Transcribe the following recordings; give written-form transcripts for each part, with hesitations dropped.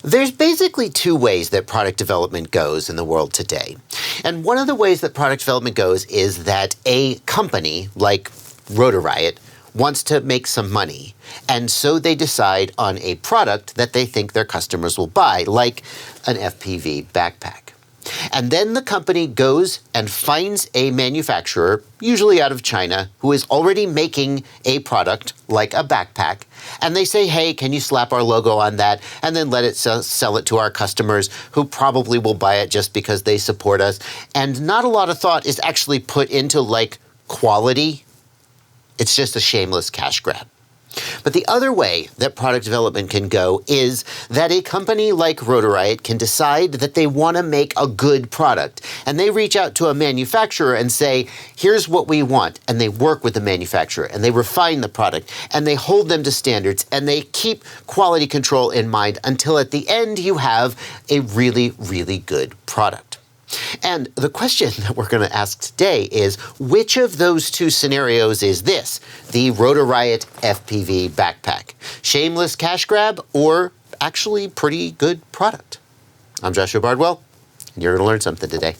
There's basically two ways that product development goes in the world today. And one of the ways that product development goes is that a company like Rotor Riot wants to make some money. And so they decide on a product that they think their customers will buy, like an FPV backpack. And then the company goes and finds a manufacturer, usually out of China, who is already making a product like a backpack. And they say, hey, can you slap our logo on that and then let it sell it to our customers who probably will buy it just because they support us. And not a lot of thought is actually put into like quality. It's just a shameless cash grab. But the other way that product development can go is that a company like Rotor Riot can decide that they want to make a good product. And they reach out to a manufacturer and say, here's what we want. And they work with the manufacturer and they refine the product and they hold them to standards and they keep quality control in mind until at the end you have a really, really good product. And the question that we're going to ask today is, which of those two scenarios is this? The Rotor Riot FPV Backpack. Shameless cash grab or actually pretty good product? I'm Joshua Bardwell, and you're going to learn something today.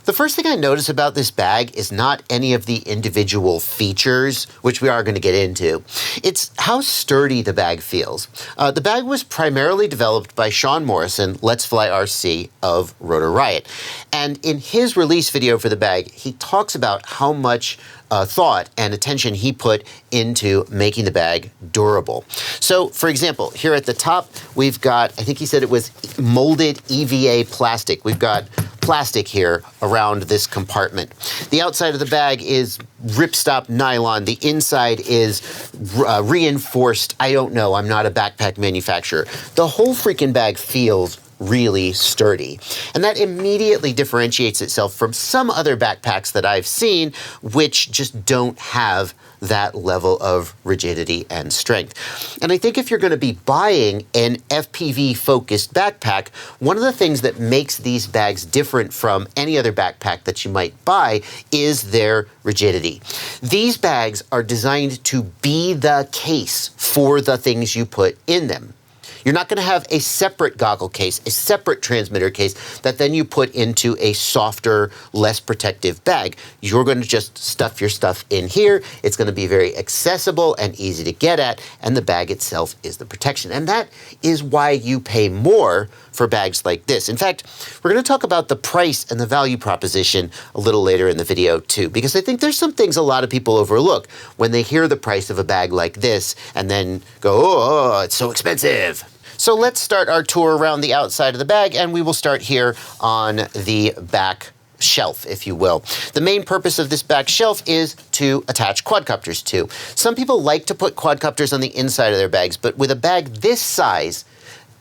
The first thing I notice about this bag is not any of the individual features, which we are going to get into. It's how sturdy the bag feels. The bag was primarily developed by Sean Morrison, Let's Fly RC of Rotor Riot. And in his release video for the bag, he talks about how much thought and attention he put into making the bag durable. So, for example, here at the top, we've got, I think he said it was molded EVA plastic. We've got plastic here around this compartment. The outside of the bag is ripstop nylon. The inside is reinforced. I don't know. I'm not a backpack manufacturer. The whole freaking bag feels really sturdy. And that immediately differentiates itself from some other backpacks that I've seen, which just don't have that level of rigidity and strength. And I think if you're going to be buying an FPV focused backpack, one of the things that makes these bags different from any other backpack that you might buy is their rigidity. These bags are designed to be the case for the things you put in them. You're not going to have a separate goggle case, a separate transmitter case that then you put into a softer, less protective bag. You're going to just stuff your stuff in here. It's going to be very accessible and easy to get at, and the bag itself is the protection. And that is why you pay more for bags like this. In fact, we're going to talk about the price and the value proposition a little later in the video too, because I think there's some things a lot of people overlook when they hear the price of a bag like this and then go, oh, it's so expensive. So let's start our tour around the outside of the bag, and we will start here on the back shelf, if you will. The main purpose of this back shelf is to attach quadcopters to. Some people like to put quadcopters on the inside of their bags, but with a bag this size,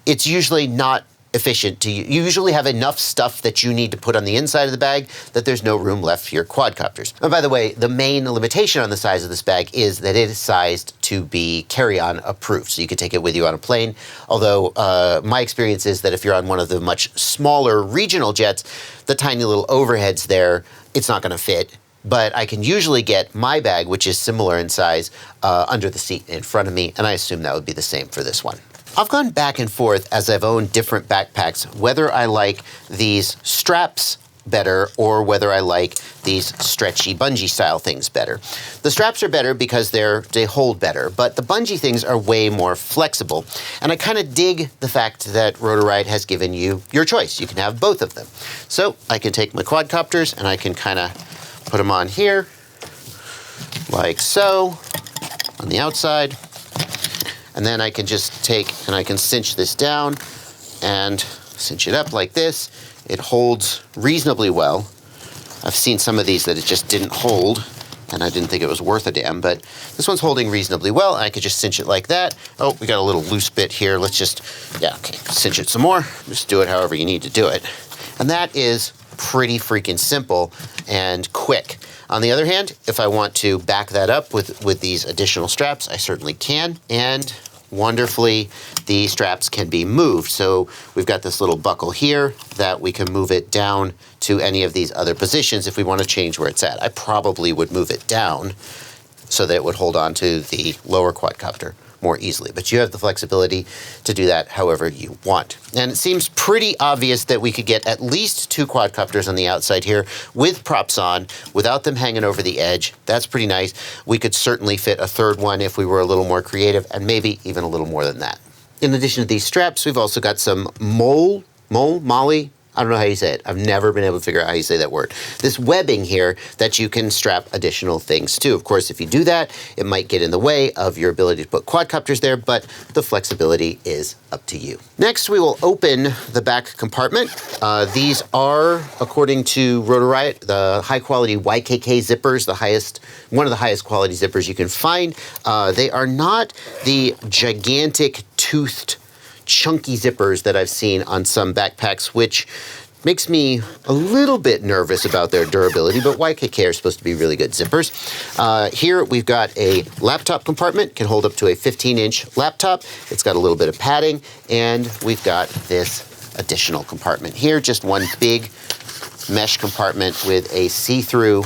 it's usually not efficient. You usually have enough stuff that you need to put on the inside of the bag that there's no room left for your quadcopters. And by the way, the main limitation on the size of this bag is that it is sized to be carry-on approved. So you can take it with you on a plane. Although my experience is that if you're on one of the much smaller regional jets, the tiny little overheads there, it's not going to fit. But I can usually get my bag, which is similar in size, under the seat in front of me, and I assume that would be the same for this one. I've gone back and forth as I've owned different backpacks, whether I like these straps better or whether I like these stretchy bungee style things better. The straps are better because they hold better, but the bungee things are way more flexible. And I kind of dig the fact that Rotor Riot has given you your choice. You can have both of them. So I can take my quadcopters and I can kind of put them on here like so on the outside. And then I can just take and I can cinch this down and cinch it up like this. It holds reasonably well. I've seen some of these that it just didn't hold, and I didn't think it was worth a damn, but this one's holding reasonably well. I could just cinch it like that. Oh, we got a little loose bit here. Let's just, cinch it some more. Just do it however you need to do it. And that is pretty freaking simple and quick. On the other hand, if I want to back that up with these additional straps, I certainly can. And wonderfully, the straps can be moved. So we've got this little buckle here that we can move it down to any of these other positions if we want to change where it's at. I probably would move it down so that it would hold on to the lower quadcopter. more easily. But you have the flexibility to do that however you want. And it seems pretty obvious that we could get at least 2 quadcopters on the outside here with props on, without them hanging over the edge. That's pretty nice. We could certainly fit a 3rd one if we were a little more creative, and maybe even a little more than that. In addition to these straps, we've also got some molly. I don't know how you say it. I've never been able to figure out how you say that word. This webbing here that you can strap additional things to. Of course, if you do that, it might get in the way of your ability to put quadcopters there, but the flexibility is up to you. Next, we will open the back compartment. These are, according to Rotor Riot, the high-quality YKK zippers, one of the highest quality zippers you can find. They are not the gigantic toothed chunky zippers that I've seen on some backpacks, which makes me a little bit nervous about their durability, but YKK are supposed to be really good zippers. Here we've got a laptop compartment, can hold up to a 15-inch laptop. It's got a little bit of padding, and we've got this additional compartment here, just one big mesh compartment with a see-through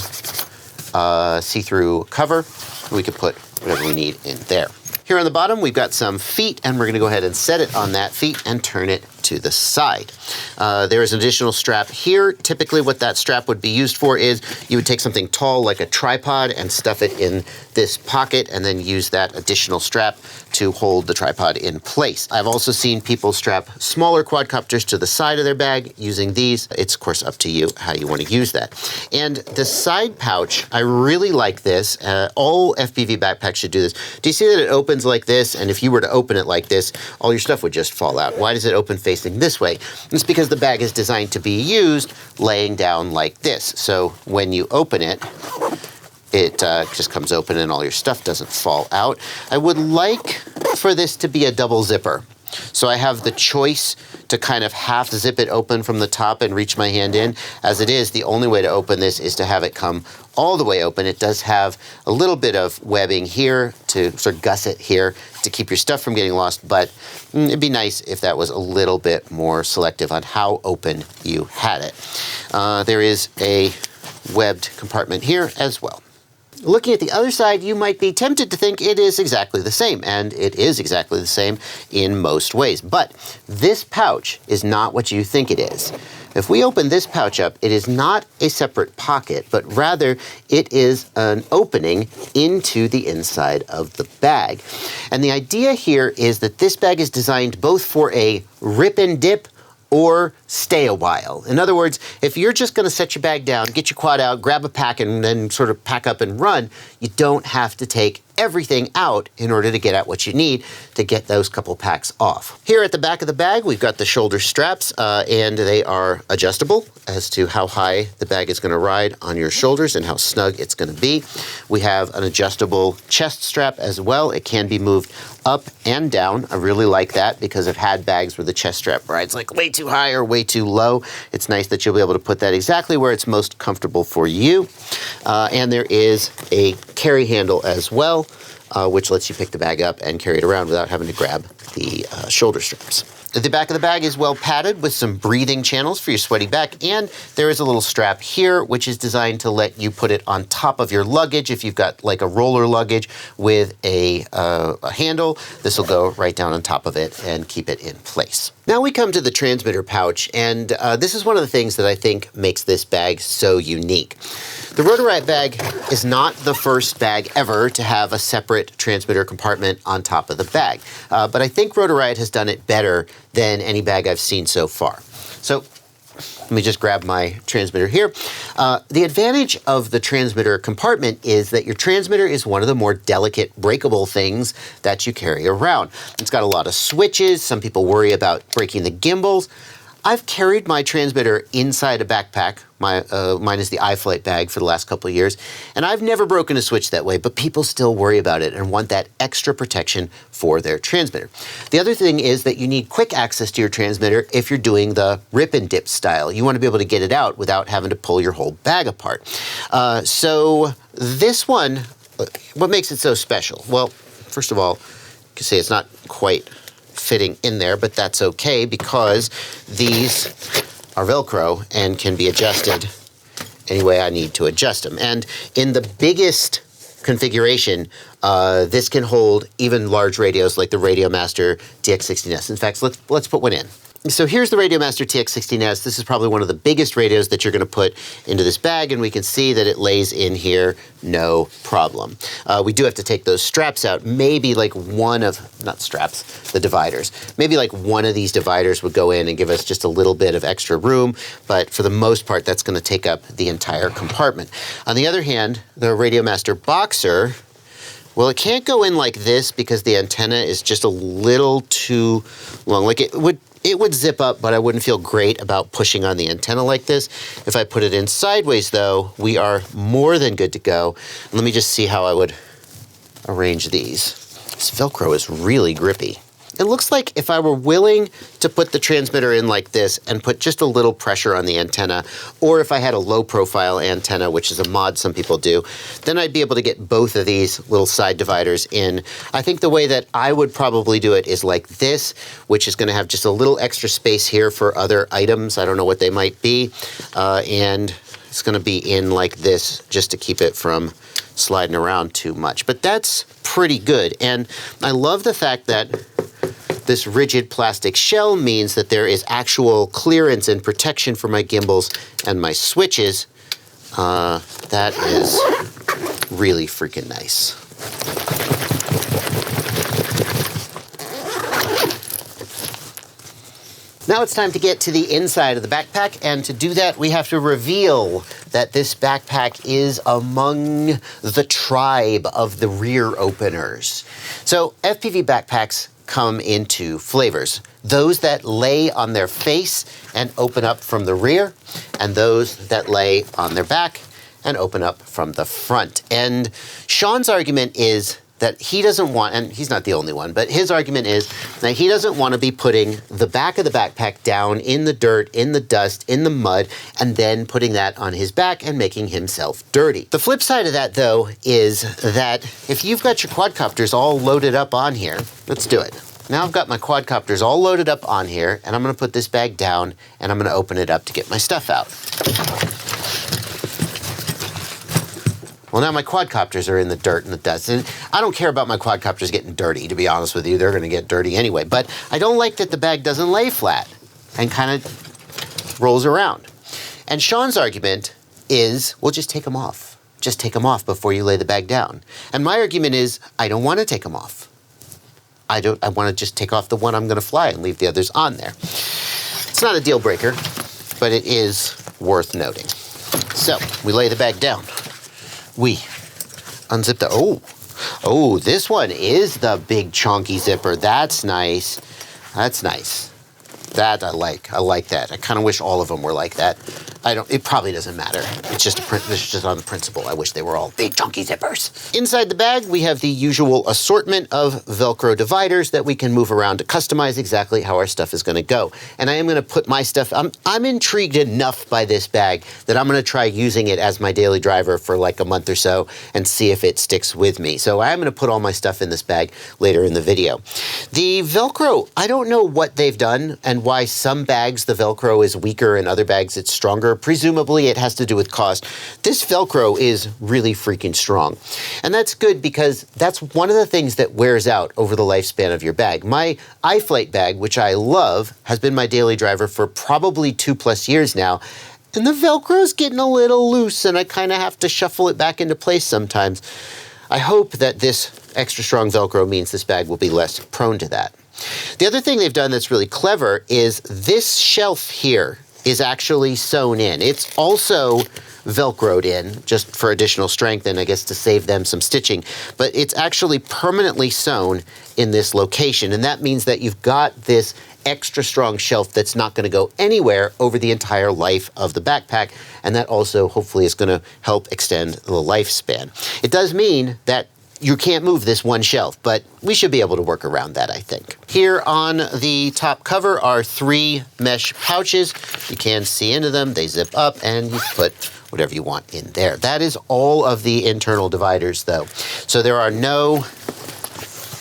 cover. We could put whatever we need in there. Here on the bottom, we've got some feet, and we're going to go ahead and set it on that feet and turn it to the side. There is an additional strap here. Typically what that strap would be used for is you would take something tall like a tripod and stuff it in this pocket and then use that additional strap to hold the tripod in place. I've also seen people strap smaller quadcopters to the side of their bag using these. It's of course up to you how you want to use that. And the side pouch, I really like this. All FPV backpacks should do this. Do you see that it opens like this? And if you were to open it like this, all your stuff would just fall out. Why does it open facing this way? It's because the bag is designed to be used laying down like this. So when you open it, it just comes open and all your stuff doesn't fall out. I would like for this to be a double zipper. So I have the choice to kind of half zip it open from the top and reach my hand in. As it is, the only way to open this is to have it come all the way open. It does have a little bit of webbing here to sort of gusset here to keep your stuff from getting lost, but it'd be nice if that was a little bit more selective on how open you had it. There is a webbed compartment here as well. Looking at the other side, you might be tempted to think it is exactly the same, and it is exactly the same in most ways. But this pouch is not what you think it is. If we open this pouch up, it is not a separate pocket, but rather it is an opening into the inside of the bag. And the idea here is that this bag is designed both for a rip and dip or stay a while. In other words, if you're just going to set your bag down, get your quad out, grab a pack, and then sort of pack up and run, you don't have to take everything out in order to get at what you need to get those couple packs off. Here at the back of the bag, we've got the shoulder straps, and they are adjustable as to how high the bag is going to ride on your shoulders and how snug it's going to be. We have an adjustable chest strap as well. It can be moved up and down. I really like that because I've had bags where the chest strap rides like way too high or way too low. It's nice that you'll be able to put that exactly where it's most comfortable for you. And there is a carry handle as well, which lets you pick the bag up and carry it around without having to grab the shoulder straps. The back of the bag is well padded with some breathing channels for your sweaty back, and there is a little strap here which is designed to let you put it on top of your luggage. If you've got like a roller luggage with a handle, this will go right down on top of it and keep it in place. Now we come to the transmitter pouch, and this is one of the things that I think makes this bag so unique. The Rotor Riot bag is not the first bag ever to have a separate transmitter compartment on top of the bag, but I think Rotor Riot has done it better than any bag I've seen so far. So let me just grab my transmitter here. The advantage of the transmitter compartment is that your transmitter is one of the more delicate, breakable things that you carry around. It's got a lot of switches. Some people worry about breaking the gimbals. I've carried my transmitter inside a backpack. Mine is the iFlight bag for the last couple of years, and I've never broken a switch that way, but people still worry about it and want that extra protection for their transmitter. The other thing is that you need quick access to your transmitter if you're doing the rip and dip style. You want to be able to get it out without having to pull your whole bag apart. So this one, what makes it so special? Well, first of all, you can see it's not quite fitting in there, but that's okay because these are Velcro and can be adjusted any way I need to adjust them. And in the biggest configuration, this can hold even large radios like the Radiomaster TX16S. In fact, let's put one in. So here's the Radiomaster TX16S. This is probably one of the biggest radios that you're going to put into this bag, and we can see that it lays in here no problem. We do have to take those straps out. Maybe like one of, not straps, the dividers. Maybe like one of these dividers would go in and give us just a little bit of extra room, but for the most part, that's going to take up the entire compartment. On the other hand, the Radiomaster Boxer, well, it can't go in like this because the antenna is just a little too long. Like it would zip up, but I wouldn't feel great about pushing on the antenna like this. If I put it in sideways, though, we are more than good to go. Let me just see how I would arrange these. This Velcro is really grippy. It looks like if I were willing to put the transmitter in like this and put just a little pressure on the antenna, or if I had a low profile antenna, which is a mod some people do, then I'd be able to get both of these little side dividers in. I think the way that I would probably do it is like this, which is going to have just a little extra space here for other items. I don't know what they might be. And it's going to be in like this just to keep it from sliding around too much. But that's pretty good. And I love the fact that this rigid plastic shell means that there is actual clearance and protection for my gimbals and my switches. That is really freaking nice. Now it's time to get to the inside of the backpack, and to do that we have to reveal that this backpack is among the tribe of the rear openers. So FPV backpacks come in two flavors. Those that lay on their face and open up from the rear, and those that lay on their back and open up from the front. And Sean's argument is that he doesn't want, and he's not the only one, but his argument is that he doesn't want to be putting the back of the backpack down in the dirt, in the dust, in the mud, and then putting that on his back and making himself dirty. The flip side of that, though, is that if you've got your quadcopters all loaded up on here, let's do it. Now I've got my quadcopters all loaded up on here, and I'm going to put this bag down, and I'm going to open it up to get my stuff out. Well, now my quadcopters are in the dirt and the dust, and I don't care about my quadcopters getting dirty, to be honest with you. They're going to get dirty anyway, but I don't like that the bag doesn't lay flat and kind of rolls around. And Sean's argument is, well, just take them off. Just take them off before you lay the bag down. And my argument is, I don't want to take them off. I want to just take off the one I'm going to fly and leave the others on there. It's not a deal breaker, but it is worth noting. So we lay the bag down. We unzip the, oh, this one is the big chunky zipper. That's nice. That's nice. That I like that. I kind of wish all of them were like that. It probably doesn't matter. It's just on the principle. I wish they were all big chunky zippers. Inside the bag, we have the usual assortment of Velcro dividers that we can move around to customize exactly how our stuff is going to go. And I am going to put my stuff, I'm intrigued enough by this bag that I'm going to try using it as my daily driver for like a month or so and see if it sticks with me. So I'm going to put all my stuff in this bag later in the video. The Velcro, I don't know what they've done and why some bags the Velcro is weaker and other bags it's stronger. Presumably it has to do with cost. This Velcro is really freaking strong. And that's good because that's one of the things that wears out over the lifespan of your bag. My iFlight bag, which I love, has been my daily driver for probably 2+ years now. And the Velcro's getting a little loose and I kind of have to shuffle it back into place sometimes. I hope that this extra strong Velcro means this bag will be less prone to that. The other thing they've done that's really clever is this shelf here is actually sewn in. It's also Velcroed in just for additional strength and I guess to save them some stitching, but it's actually permanently sewn in this location. And that means that you've got this extra strong shelf that's not going to go anywhere over the entire life of the backpack. And that also hopefully is going to help extend the lifespan. It does mean that you can't move this one shelf, but we should be able to work around that, I think. Here on the top cover are 3 mesh pouches. You can see into them, they zip up, and you put whatever you want in there. That is all of the internal dividers, though. So there are no,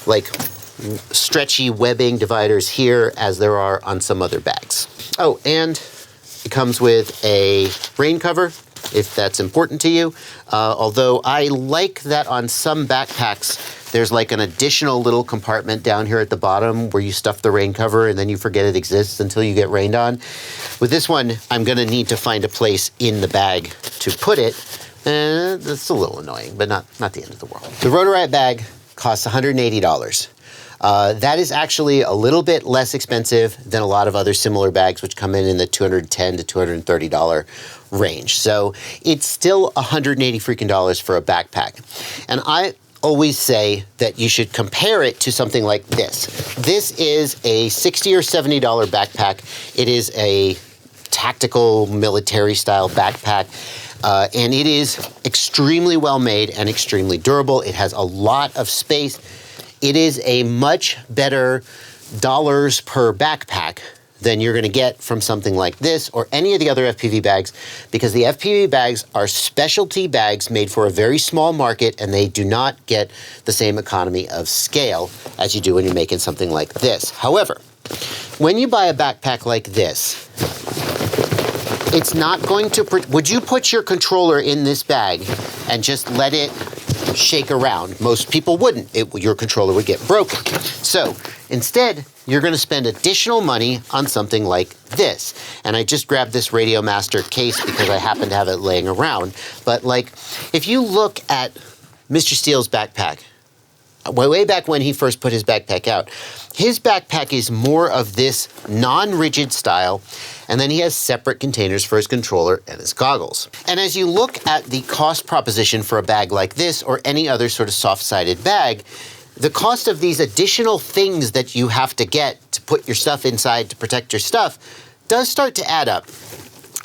like, stretchy webbing dividers here as there are on some other bags. Oh, and it comes with a rain cover if that's important to you. Although I like that on some backpacks, there's like an additional little compartment down here at the bottom where you stuff the rain cover and then you forget it exists until you get rained on. With this one, I'm gonna need to find a place in the bag to put it. That's a little annoying, but not the end of the world. The Rotor Riot bag costs $180. That is actually a little bit less expensive than a lot of other similar bags, which come in the $210 to $230 range. So it's still $180 freaking dollars for a backpack. And I always say that you should compare it to something like this. This is a $60 or $70 backpack. It is a tactical military style backpack. And it is extremely well made and extremely durable. It has a lot of space. It is a much better dollars per backpack than you're gonna get from something like this or any of the other FPV bags, because the FPV bags are specialty bags made for a very small market, and they do not get the same economy of scale as you do when you're making something like this. However, when you buy a backpack like this, it's not going to, would you put your controller in this bag and just let it shake around? Most people wouldn't. Your controller would get broken. So instead, you're gonna spend additional money on something like this. And I just grabbed this Radio Master case because I happen to have it laying around. But like, if you look at Mr. Steele's backpack, way back when he first put his backpack out, his backpack is more of this non-rigid style, and then he has separate containers for his controller and his goggles. And as you look at the cost proposition for a bag like this or any other sort of soft-sided bag, the cost of these additional things that you have to get to put your stuff inside to protect your stuff does start to add up.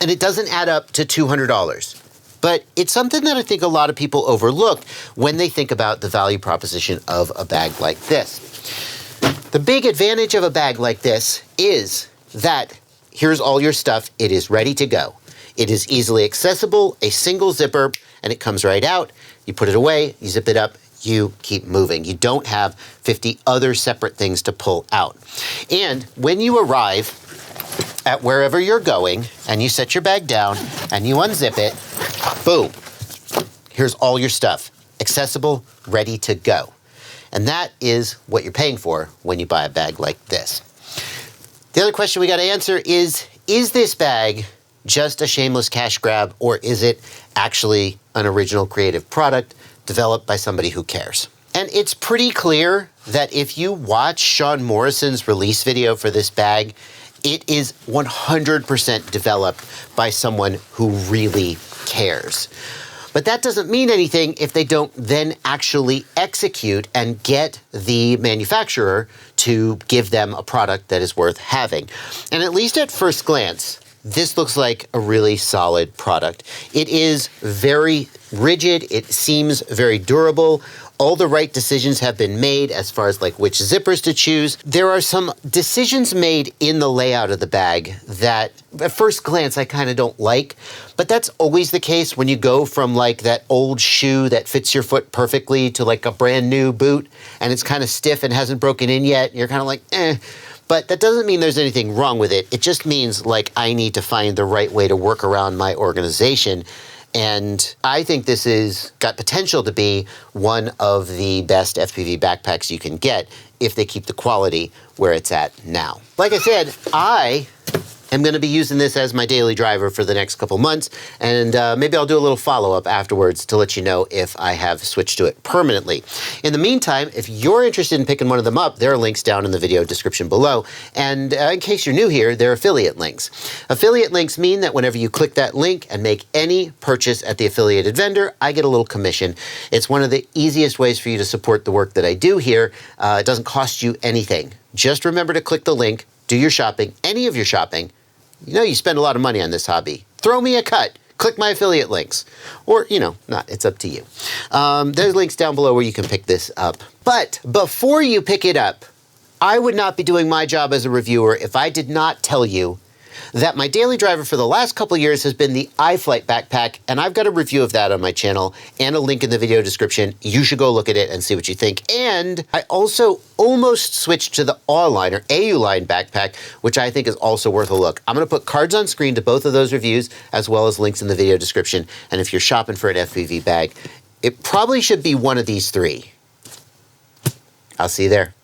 And it doesn't add up to $200. But it's something that I think a lot of people overlook when they think about the value proposition of a bag like this. The big advantage of a bag like this is that here's all your stuff. It is ready to go. It is easily accessible, a single zipper, and it comes right out. You put it away, you zip it up, you keep moving. You don't have 50 other separate things to pull out. And when you arrive at wherever you're going and you set your bag down and you unzip it, boom, here's all your stuff, accessible, ready to go. And that is what you're paying for when you buy a bag like this. The other question we got to answer is this bag just a shameless cash grab, or is it actually an original creative product developed by somebody who cares? And it's pretty clear that if you watch Sean Morrison's release video for this bag, it is 100% developed by someone who really cares. But that doesn't mean anything if they don't then actually execute and get the manufacturer to give them a product that is worth having. And at least at first glance, this looks like a really solid product. It is very rigid. It seems very durable. All the right decisions have been made as far as like which zippers to choose. There are some decisions made in the layout of the bag that at first glance I kind of don't like, but that's always the case when you go from like that old shoe that fits your foot perfectly to like a brand new boot and it's kind of stiff and hasn't broken in yet. You're kind of like, eh. But that doesn't mean there's anything wrong with it. It just means like I need to find the right way to work around my organization. And I think this is got potential to be one of the best FPV backpacks you can get if they keep the quality where it's at now. Like I said, I am going to be using this as my daily driver for the next couple months, and maybe I'll do a little follow-up afterwards to let you know if I have switched to it permanently. In the meantime, if you're interested in picking one of them up, there are links down in the video description below, and in case you're new here, they're affiliate links. Affiliate links mean that whenever you click that link and make any purchase at the affiliated vendor, I get a little commission. It's one of the easiest ways for you to support the work that I do here. It doesn't cost you anything. Just remember to click the link, do your shopping, any of your shopping. You know you spend a lot of money on this hobby. Throw me a cut. Click my affiliate links. Or, you know, not. It's up to you. There's links down below where you can pick this up. But before you pick it up, I would not be doing my job as a reviewer if I did not tell you that my daily driver for the last couple of years has been the iFlight backpack, and I've got a review of that on my channel and a link in the video description. You should go look at it and see what you think. And I also almost switched to the A-Line or AU-Line backpack, which I think is also worth a look. I'm gonna put cards on screen to both of those reviews, as well as links in the video description. And if you're shopping for an FPV bag, it probably should be one of these three. I'll see you there.